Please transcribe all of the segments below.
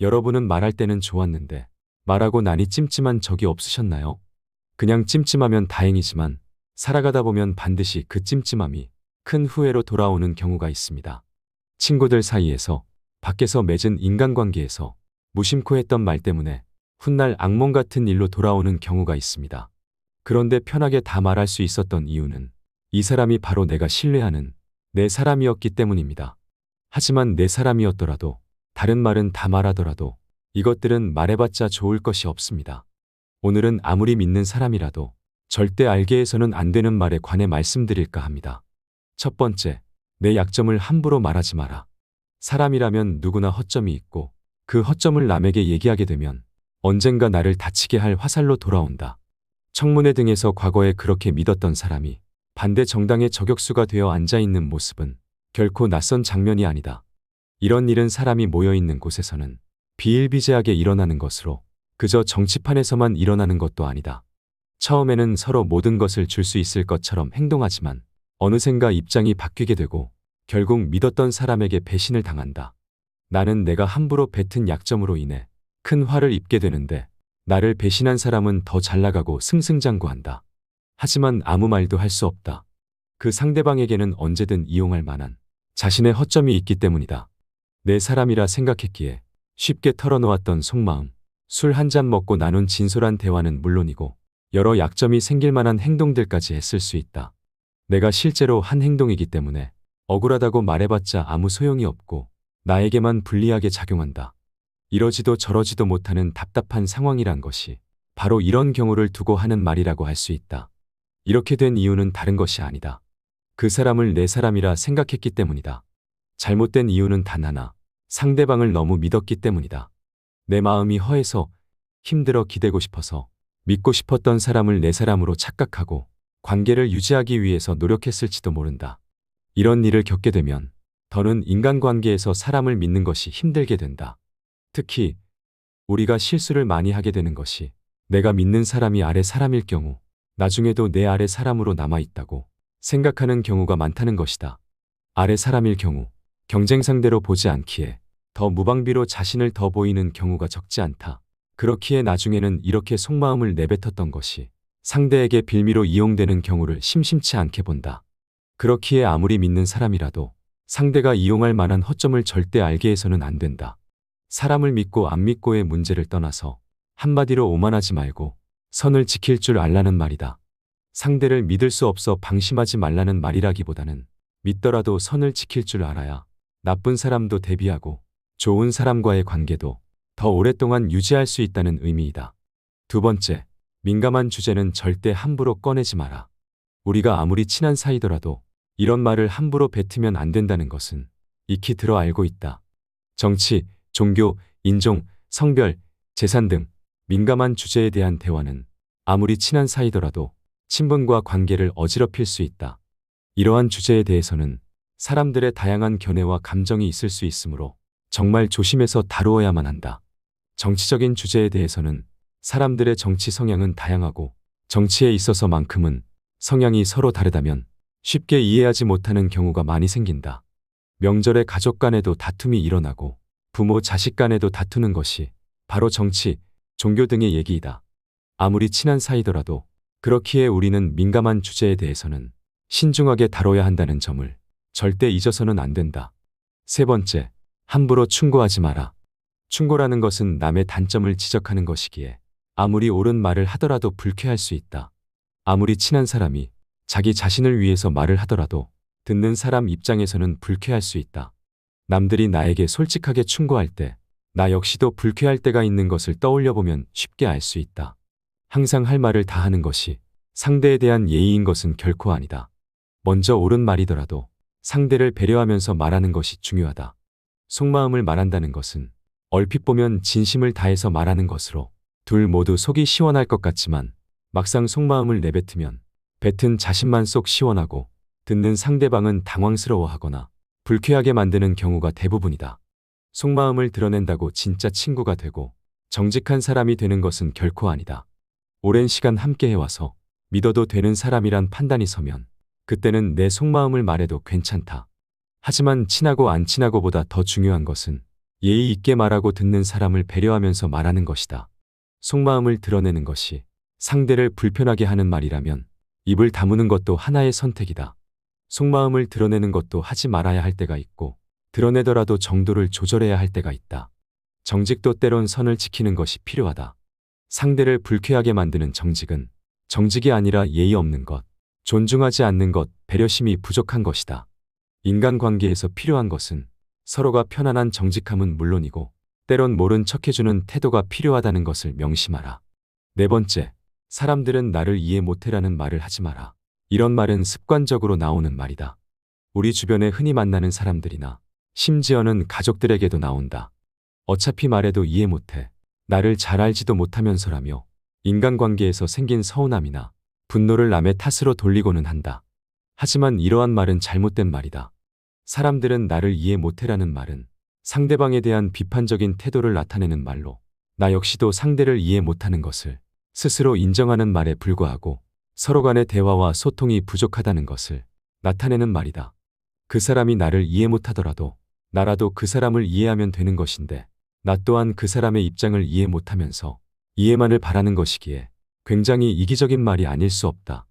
여러분은 말할 때는 좋았는데 말하고 나니 찜찜한 적이 없으셨나요? 그냥 찜찜하면 다행이지만 살아가다 보면 반드시 그 찜찜함이 큰 후회로 돌아오는 경우가 있습니다. 친구들 사이에서, 밖에서 맺은 인간관계에서 무심코 했던 말 때문에 훗날 악몽 같은 일로 돌아오는 경우가 있습니다. 그런데 편하게 다 말할 수 있었던 이유는 이 사람이 바로 내가 신뢰하는 내 사람이었기 때문입니다. 하지만 내 사람이었더라도, 다른 말은 다 말하더라도 이것들은 말해봤자 좋을 것이 없습니다. 오늘은 아무리 믿는 사람이라도 절대 알게 해서는 안 되는 말에 관해 말씀드릴까 합니다. 첫 번째, 내 약점을 함부로 말하지 마라. 사람이라면 누구나 허점이 있고 그 허점을 남에게 얘기하게 되면 언젠가 나를 다치게 할 화살로 돌아온다. 청문회 등에서 과거에 그렇게 믿었던 사람이 반대 정당의 저격수가 되어 앉아있는 모습은 결코 낯선 장면이 아니다. 이런 일은 사람이 모여있는 곳에서는 비일비재하게 일어나는 것으로 그저 정치판에서만 일어나는 것도 아니다. 처음에는 서로 모든 것을 줄 수 있을 것처럼 행동하지만 어느샌가 입장이 바뀌게 되고 결국 믿었던 사람에게 배신을 당한다. 나는 내가 함부로 뱉은 약점으로 인해 큰 화를 입게 되는데 나를 배신한 사람은 더 잘나가고 승승장구한다. 하지만 아무 말도 할 수 없다. 그 상대방에게는 언제든 이용할 만한 자신의 허점이 있기 때문이다. 내 사람이라 생각했기에 쉽게 털어놓았던 속마음, 술 한 잔 먹고 나눈 진솔한 대화는 물론이고 여러 약점이 생길 만한 행동들까지 했을 수 있다. 내가 실제로 한 행동이기 때문에 억울하다고 말해봤자 아무 소용이 없고 나에게만 불리하게 작용한다. 이러지도 저러지도 못하는 답답한 상황이란 것이 바로 이런 경우를 두고 하는 말이라고 할 수 있다. 이렇게 된 이유는 다른 것이 아니다. 그 사람을 내 사람이라 생각했기 때문이다. 잘못된 이유는 단 하나, 상대방을 너무 믿었기 때문이다. 내 마음이 허해서 힘들어 기대고 싶어서 믿고 싶었던 사람을 내 사람으로 착각하고 관계를 유지하기 위해서 노력했을지도 모른다. 이런 일을 겪게 되면 더는 인간관계에서 사람을 믿는 것이 힘들게 된다. 특히 우리가 실수를 많이 하게 되는 것이 내가 믿는 사람이 아래 사람일 경우 나중에도 내 아래 사람으로 남아있다고 생각하는 경우가 많다는 것이다. 아래 사람일 경우 경쟁 상대로 보지 않기에 더 무방비로 자신을 더 보이는 경우가 적지 않다. 그렇기에 나중에는 이렇게 속마음을 내뱉었던 것이 상대에게 빌미로 이용되는 경우를 심심치 않게 본다. 그렇기에 아무리 믿는 사람이라도 상대가 이용할 만한 허점을 절대 알게 해서는 안 된다. 사람을 믿고 안 믿고의 문제를 떠나서 한마디로 오만하지 말고 선을 지킬 줄 알라는 말이다. 상대를 믿을 수 없어 방심하지 말라는 말이라기보다는 믿더라도 선을 지킬 줄 알아야 나쁜 사람도 대비하고 좋은 사람과의 관계도 더 오랫동안 유지할 수 있다는 의미이다. 두 번째, 민감한 주제는 절대 함부로 꺼내지 마라. 우리가 아무리 친한 사이더라도 이런 말을 함부로 뱉으면 안 된다는 것은 익히 들어 알고 있다. 정치, 종교, 인종, 성별, 재산 등 민감한 주제에 대한 대화는 아무리 친한 사이더라도 친분과 관계를 어지럽힐 수 있다. 이러한 주제에 대해서는 사람들의 다양한 견해와 감정이 있을 수 있으므로 정말 조심해서 다루어야만 한다. 정치적인 주제에 대해서는 사람들의 정치 성향은 다양하고 정치에 있어서만큼은 성향이 서로 다르다면 쉽게 이해하지 못하는 경우가 많이 생긴다. 명절에 가족 간에도 다툼이 일어나고 부모 자식 간에도 다투는 것이 바로 정치, 종교 등의 얘기이다. 아무리 친한 사이더라도 그렇기에 우리는 민감한 주제에 대해서는 신중하게 다뤄야 한다는 점을 절대 잊어서는 안 된다. 세 번째, 함부로 충고하지 마라. 충고라는 것은 남의 단점을 지적하는 것이기에 아무리 옳은 말을 하더라도 불쾌할 수 있다. 아무리 친한 사람이 자기 자신을 위해서 말을 하더라도 듣는 사람 입장에서는 불쾌할 수 있다. 남들이 나에게 솔직하게 충고할 때 나 역시도 불쾌할 때가 있는 것을 떠올려보면 쉽게 알 수 있다. 항상 할 말을 다 하는 것이 상대에 대한 예의인 것은 결코 아니다. 먼저 옳은 말이더라도 상대를 배려하면서 말하는 것이 중요하다. 속마음을 말한다는 것은 얼핏 보면 진심을 다해서 말하는 것으로 둘 모두 속이 시원할 것 같지만 막상 속마음을 내뱉으면 뱉은 자신만 속 시원하고 듣는 상대방은 당황스러워하거나 불쾌하게 만드는 경우가 대부분이다. 속마음을 드러낸다고 진짜 친구가 되고 정직한 사람이 되는 것은 결코 아니다. 오랜 시간 함께 해와서 믿어도 되는 사람이란 판단이 서면 그때는 내 속마음을 말해도 괜찮다. 하지만 친하고 안 친하고보다 더 중요한 것은 예의 있게 말하고 듣는 사람을 배려하면서 말하는 것이다. 속마음을 드러내는 것이 상대를 불편하게 하는 말이라면 입을 다무는 것도 하나의 선택이다. 속마음을 드러내는 것도 하지 말아야 할 때가 있고 드러내더라도 정도를 조절해야 할 때가 있다. 정직도 때론 선을 지키는 것이 필요하다. 상대를 불쾌하게 만드는 정직은 정직이 아니라 예의 없는 것, 존중하지 않는 것, 배려심이 부족한 것이다. 인간관계에서 필요한 것은 서로가 편안한 정직함은 물론이고 때론 모른 척해주는 태도가 필요하다는 것을 명심하라. 네 번째, 사람들은 나를 이해 못해라는 말을 하지 마라. 이런 말은 습관적으로 나오는 말이다. 우리 주변에 흔히 만나는 사람들이나 심지어는 가족들에게도 나온다. 어차피 말해도 이해 못해. 나를 잘 알지도 못하면서라며 인간관계에서 생긴 서운함이나 분노를 남의 탓으로 돌리고는 한다. 하지만 이러한 말은 잘못된 말이다. 사람들은 나를 이해 못해라는 말은 상대방에 대한 비판적인 태도를 나타내는 말로 나 역시도 상대를 이해 못하는 것을 스스로 인정하는 말에 불과하고 서로 간의 대화와 소통이 부족하다는 것을 나타내는 말이다. 그 사람이 나를 이해 못하더라도 나라도 그 사람을 이해하면 되는 것인데 나 또한 그 사람의 입장을 이해 못하면서 이해만을 바라는 것이기에 굉장히 이기적인 말이 아닐 수 없다.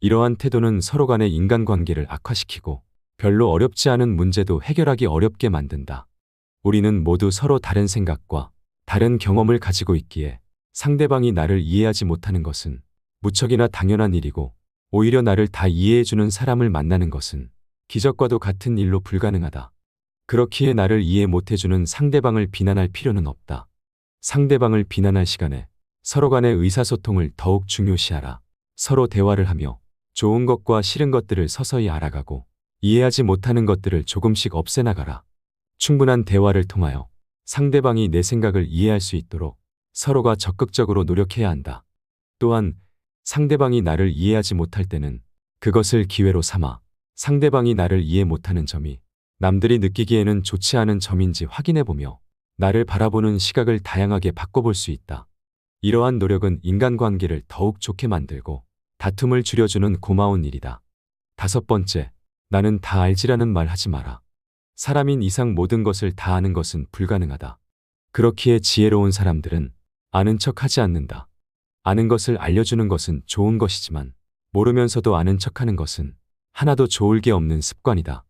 이러한 태도는 서로 간의 인간관계를 악화시키고 별로 어렵지 않은 문제도 해결하기 어렵게 만든다. 우리는 모두 서로 다른 생각과 다른 경험을 가지고 있기에 상대방이 나를 이해하지 못하는 것은 무척이나 당연한 일이고 오히려 나를 다 이해해주는 사람을 만나는 것은 기적과도 같은 일로 불가능하다. 그렇기에 나를 이해 못해주는 상대방을 비난할 필요는 없다. 상대방을 비난할 시간에 서로 간의 의사소통을 더욱 중요시하라. 서로 대화를 하며 좋은 것과 싫은 것들을 서서히 알아가고 이해하지 못하는 것들을 조금씩 없애나가라. 충분한 대화를 통하여 상대방이 내 생각을 이해할 수 있도록 서로가 적극적으로 노력해야 한다. 또한 상대방이 나를 이해하지 못할 때는 그것을 기회로 삼아 상대방이 나를 이해 못하는 점이 남들이 느끼기에는 좋지 않은 점인지 확인해보며 나를 바라보는 시각을 다양하게 바꿔볼 수 있다. 이러한 노력은 인간관계를 더욱 좋게 만들고 다툼을 줄여주는 고마운 일이다. 다섯 번째, 나는 다 알지라는 말 하지 마라. 사람인 이상 모든 것을 다 아는 것은 불가능하다. 그렇기에 지혜로운 사람들은 아는 척 하지 않는다. 아는 것을 알려주는 것은 좋은 것이지만 모르면서도 아는 척하는 것은 하나도 좋을 게 없는 습관이다.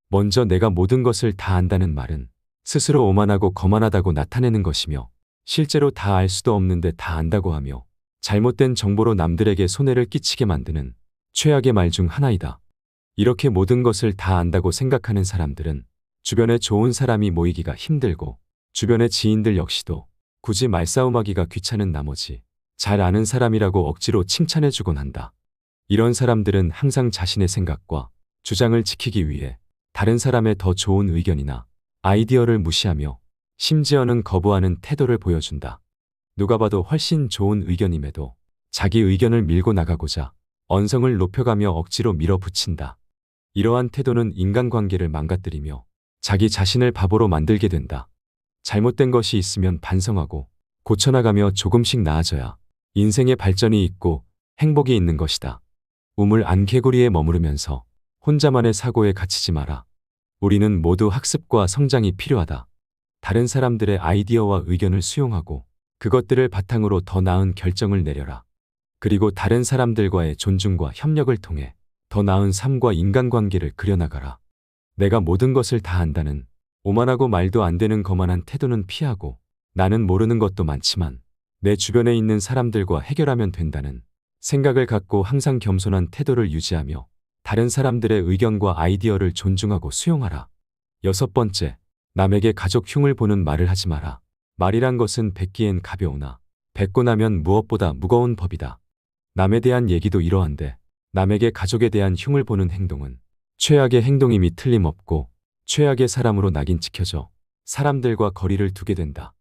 먼저 내가 모든 것을 다 안다는 말은 스스로 오만하고 거만하다고 나타내는 것이며 실제로 다 알 수도 없는데 다 안다고 하며 잘못된 정보로 남들에게 손해를 끼치게 만드는 최악의 말 중 하나이다. 이렇게 모든 것을 다 안다고 생각하는 사람들은 주변에 좋은 사람이 모이기가 힘들고 주변의 지인들 역시도 굳이 말싸움하기가 귀찮은 나머지 잘 아는 사람이라고 억지로 칭찬해주곤 한다. 이런 사람들은 항상 자신의 생각과 주장을 지키기 위해 다른 사람의 더 좋은 의견이나 아이디어를 무시하며 심지어는 거부하는 태도를 보여준다. 누가 봐도 훨씬 좋은 의견임에도 자기 의견을 밀고 나가고자 언성을 높여가며 억지로 밀어붙인다. 이러한 태도는 인간관계를 망가뜨리며 자기 자신을 바보로 만들게 된다. 잘못된 것이 있으면 반성하고 고쳐나가며 조금씩 나아져야 인생의 발전이 있고 행복이 있는 것이다. 우물 안 개구리에 머무르면서 혼자만의 사고에 갇히지 마라. 우리는 모두 학습과 성장이 필요하다. 다른 사람들의 아이디어와 의견을 수용하고 그것들을 바탕으로 더 나은 결정을 내려라. 그리고 다른 사람들과의 존중과 협력을 통해 더 나은 삶과 인간관계를 그려나가라. 내가 모든 것을 다 안다는 오만하고 말도 안 되는 거만한 태도는 피하고 나는 모르는 것도 많지만 내 주변에 있는 사람들과 해결하면 된다는 생각을 갖고 항상 겸손한 태도를 유지하며 다른 사람들의 의견과 아이디어를 존중하고 수용하라. 여섯 번째, 남에게 가족 흉을 보는 말을 하지 마라. 말이란 것은 뱉기엔 가벼우나 뱉고 나면 무엇보다 무거운 법이다. 남에 대한 얘기도 이러한데 남에게 가족에 대한 흉을 보는 행동은 최악의 행동임이 틀림없고 최악의 사람으로 낙인 찍혀져 사람들과 거리를 두게 된다.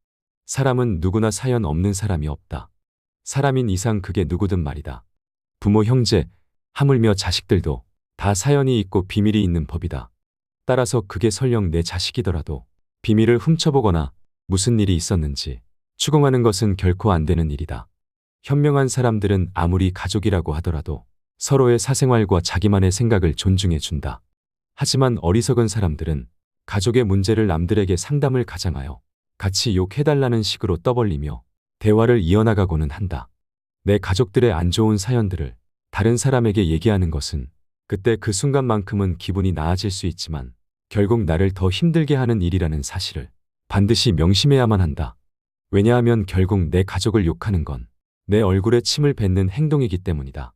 사람은 누구나 사연 없는 사람이 없다. 사람인 이상 그게 누구든 말이다. 부모, 형제, 하물며 자식들도 다 사연이 있고 비밀이 있는 법이다. 따라서 그게 설령 내 자식이더라도 비밀을 훔쳐보거나 무슨 일이 있었는지 추궁하는 것은 결코 안 되는 일이다. 현명한 사람들은 아무리 가족이라고 하더라도 서로의 사생활과 자기만의 생각을 존중해 준다. 하지만 어리석은 사람들은 가족의 문제를 남들에게 상담을 가장하여 같이 욕해달라는 식으로 떠벌리며 대화를 이어나가고는 한다. 내 가족들의 안 좋은 사연들을 다른 사람에게 얘기하는 것은 그때 그 순간만큼은 기분이 나아질 수 있지만 결국 나를 더 힘들게 하는 일이라는 사실을 반드시 명심해야만 한다. 왜냐하면 결국 내 가족을 욕하는 건 내 얼굴에 침을 뱉는 행동이기 때문이다.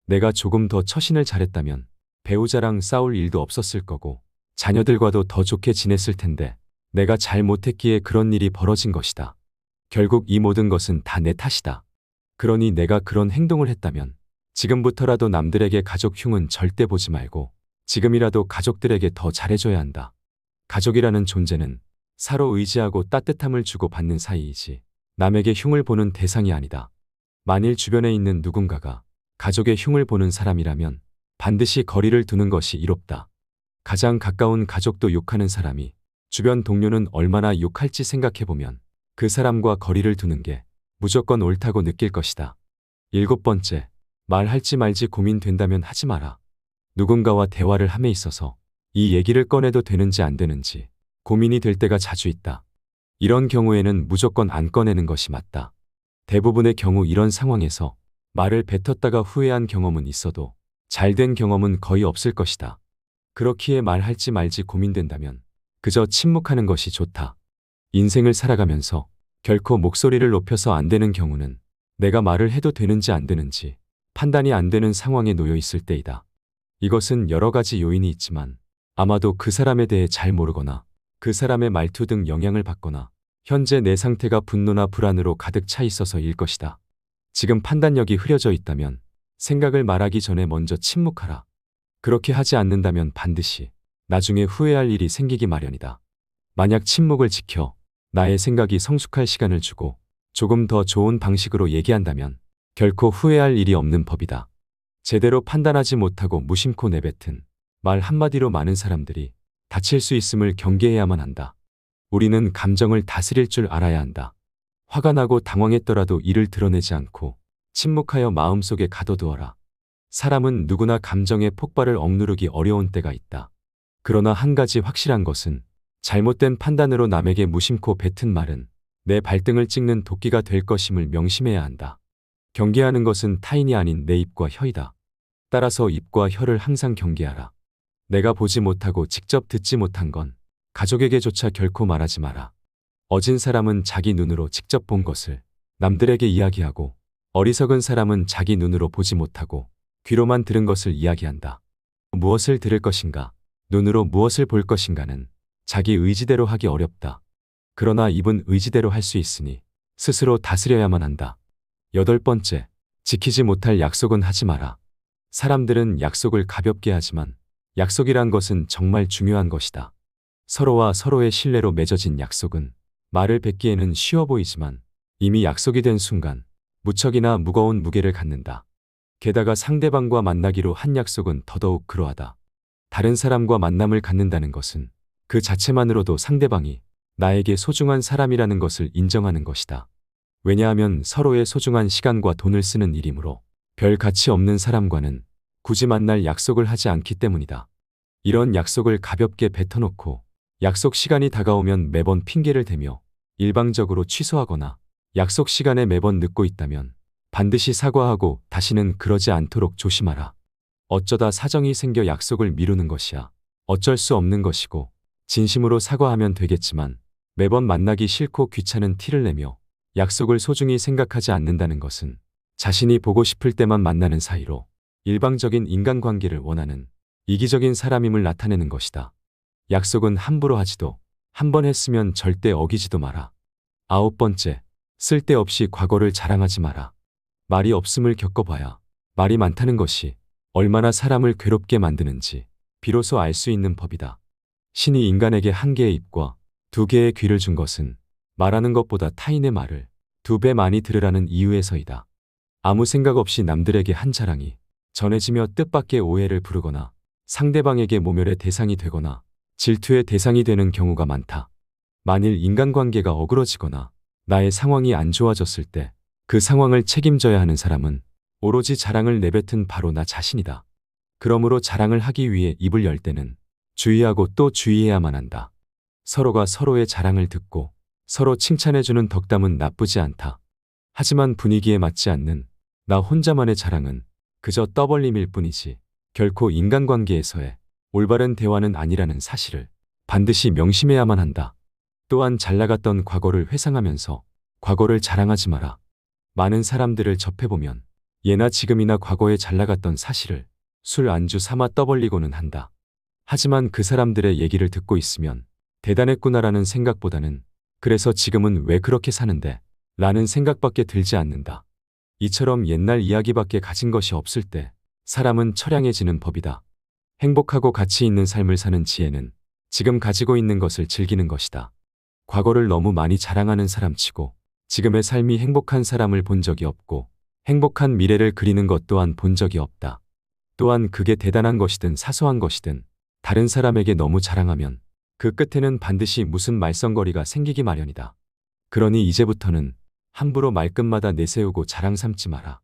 내가 조금 더 처신을 잘했다면 배우자랑 싸울 일도 없었을 거고 자녀들과도 더 좋게 지냈을 텐데 내가 잘 못했기에 그런 일이 벌어진 것이다. 결국 이 모든 것은 다 내 탓이다. 그러니 내가 그런 행동을 했다면 지금부터라도 남들에게 가족 흉은 절대 보지 말고 지금이라도 가족들에게 더 잘해줘야 한다. 가족이라는 존재는 서로 의지하고 따뜻함을 주고받는 사이이지 남에게 흉을 보는 대상이 아니다. 만일 주변에 있는 누군가가 가족의 흉을 보는 사람이라면 반드시 거리를 두는 것이 이롭다. 가장 가까운 가족도 욕하는 사람이 주변 동료는 얼마나 욕할지 생각해보면 그 사람과 거리를 두는 게 무조건 옳다고 느낄 것이다. 7번째, 말할지 말지 고민된다면 하지 마라. 누군가와 대화를 함에 있어서 이 얘기를 꺼내도 되는지 안 되는지 고민이 될 때가 자주 있다. 이런 경우에는 무조건 안 꺼내는 것이 맞다. 대부분의 경우 이런 상황에서 말을 뱉었다가 후회한 경험은 있어도 잘된 경험은 거의 없을 것이다. 그렇기에 말할지 말지 고민된다면 그저 침묵하는 것이 좋다. 인생을 살아가면서 결코 목소리를 높여서 안 되는 경우는 내가 말을 해도 되는지 안 되는지 판단이 안 되는 상황에 놓여 있을 때이다. 이것은 여러 가지 요인이 있지만 아마도 그 사람에 대해 잘 모르거나 그 사람의 말투 등 영향을 받거나 현재 내 상태가 분노나 불안으로 가득 차 있어서일 것이다. 지금 판단력이 흐려져 있다면 생각을 말하기 전에 먼저 침묵하라. 그렇게 하지 않는다면 반드시 나중에 후회할 일이 생기기 마련이다. 만약 침묵을 지켜 나의 생각이 성숙할 시간을 주고 조금 더 좋은 방식으로 얘기한다면 결코 후회할 일이 없는 법이다. 제대로 판단하지 못하고 무심코 내뱉은 말 한마디로 많은 사람들이 다칠 수 있음을 경계해야만 한다. 우리는 감정을 다스릴 줄 알아야 한다. 화가 나고 당황했더라도 이를 드러내지 않고 침묵하여 마음속에 가둬두어라. 사람은 누구나 감정의 폭발을 억누르기 어려운 때가 있다. 그러나 한 가지 확실한 것은 잘못된 판단으로 남에게 무심코 뱉은 말은 내 발등을 찍는 도끼가 될 것임을 명심해야 한다. 경계하는 것은 타인이 아닌 내 입과 혀이다. 따라서 입과 혀를 항상 경계하라. 내가 보지 못하고 직접 듣지 못한 건 가족에게조차 결코 말하지 마라. 어진 사람은 자기 눈으로 직접 본 것을 남들에게 이야기하고 어리석은 사람은 자기 눈으로 보지 못하고 귀로만 들은 것을 이야기한다. 무엇을 들을 것인가, 눈으로 무엇을 볼 것인가는 자기 의지대로 하기 어렵다. 그러나 입은 의지대로 할 수 있으니 스스로 다스려야만 한다. 8번째, 지키지 못할 약속은 하지 마라. 사람들은 약속을 가볍게 하지만 약속이란 것은 정말 중요한 것이다. 서로와 서로의 신뢰로 맺어진 약속은 말을 뱉기에는 쉬워 보이지만 이미 약속이 된 순간 무척이나 무거운 무게를 갖는다. 게다가 상대방과 만나기로 한 약속은 더더욱 그러하다. 다른 사람과 만남을 갖는다는 것은 그 자체만으로도 상대방이 나에게 소중한 사람이라는 것을 인정하는 것이다. 왜냐하면 서로의 소중한 시간과 돈을 쓰는 일이므로 별 가치 없는 사람과는 굳이 만날 약속을 하지 않기 때문이다. 이런 약속을 가볍게 뱉어놓고 약속 시간이 다가오면 매번 핑계를 대며 일방적으로 취소하거나 약속 시간에 매번 늦고 있다면 반드시 사과하고 다시는 그러지 않도록 조심하라. 어쩌다 사정이 생겨 약속을 미루는 것이야 어쩔 수 없는 것이고 진심으로 사과하면 되겠지만 매번 만나기 싫고 귀찮은 티를 내며 약속을 소중히 생각하지 않는다는 것은 자신이 보고 싶을 때만 만나는 사이로 일방적인 인간관계를 원하는 이기적인 사람임을 나타내는 것이다. 약속은 함부로 하지도 한 번 했으면 절대 어기지도 마라. 9번째, 쓸데없이 과거를 자랑하지 마라. 말이 없음을 겪어봐야 말이 많다는 것이 얼마나 사람을 괴롭게 만드는지 비로소 알 수 있는 법이다. 신이 인간에게 한 개의 입과 두 개의 귀를 준 것은 말하는 것보다 타인의 말을 2배 많이 들으라는 이유에서이다. 아무 생각 없이 남들에게 한 자랑이 전해지며 뜻밖의 오해를 부르거나 상대방에게 모멸의 대상이 되거나 질투의 대상이 되는 경우가 많다. 만일 인간관계가 어그러지거나 나의 상황이 안 좋아졌을 때 그 상황을 책임져야 하는 사람은 오로지 자랑을 내뱉은 바로 나 자신이다. 그러므로 자랑을 하기 위해 입을 열 때는 주의하고 또 주의해야만 한다. 서로가 서로의 자랑을 듣고 서로 칭찬해주는 덕담은 나쁘지 않다. 하지만 분위기에 맞지 않는 나 혼자만의 자랑은 그저 떠벌림일 뿐이지 결코 인간관계에서의 올바른 대화는 아니라는 사실을 반드시 명심해야만 한다. 또한 잘 나갔던 과거를 회상하면서 과거를 자랑하지 마라. 많은 사람들을 접해보면 예나 지금이나 과거에 잘 나갔던 사실을 술 안주 삼아 떠벌리고는 한다. 하지만 그 사람들의 얘기를 듣고 있으면 대단했구나라는 생각보다는 그래서 지금은 왜 그렇게 사는데? 라는 생각밖에 들지 않는다. 이처럼 옛날 이야기밖에 가진 것이 없을 때 사람은 처량해지는 법이다. 행복하고 가치 있는 삶을 사는 지혜는 지금 가지고 있는 것을 즐기는 것이다. 과거를 너무 많이 자랑하는 사람치고 지금의 삶이 행복한 사람을 본 적이 없고 행복한 미래를 그리는 것 또한 본 적이 없다. 또한 그게 대단한 것이든 사소한 것이든 다른 사람에게 너무 자랑하면 그 끝에는 반드시 무슨 말썽거리가 생기기 마련이다. 그러니 이제부터는 함부로 말끝마다 내세우고 자랑 삼지 마라.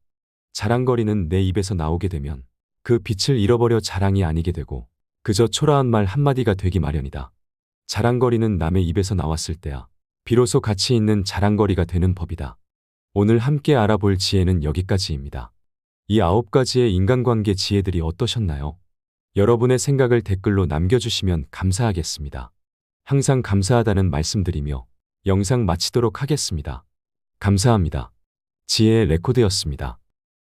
자랑거리는 내 입에서 나오게 되면 그 빛을 잃어버려 자랑이 아니게 되고 그저 초라한 말 한마디가 되기 마련이다. 자랑거리는 남의 입에서 나왔을 때야 비로소 가치 있는 자랑거리가 되는 법이다. 오늘 함께 알아볼 지혜는 여기까지입니다. 이 9가지의 인간관계 지혜들이 어떠셨나요? 여러분의 생각을 댓글로 남겨주시면 감사하겠습니다. 항상 감사하다는 말씀드리며 영상 마치도록 하겠습니다. 감사합니다. 지혜의 레코드였습니다.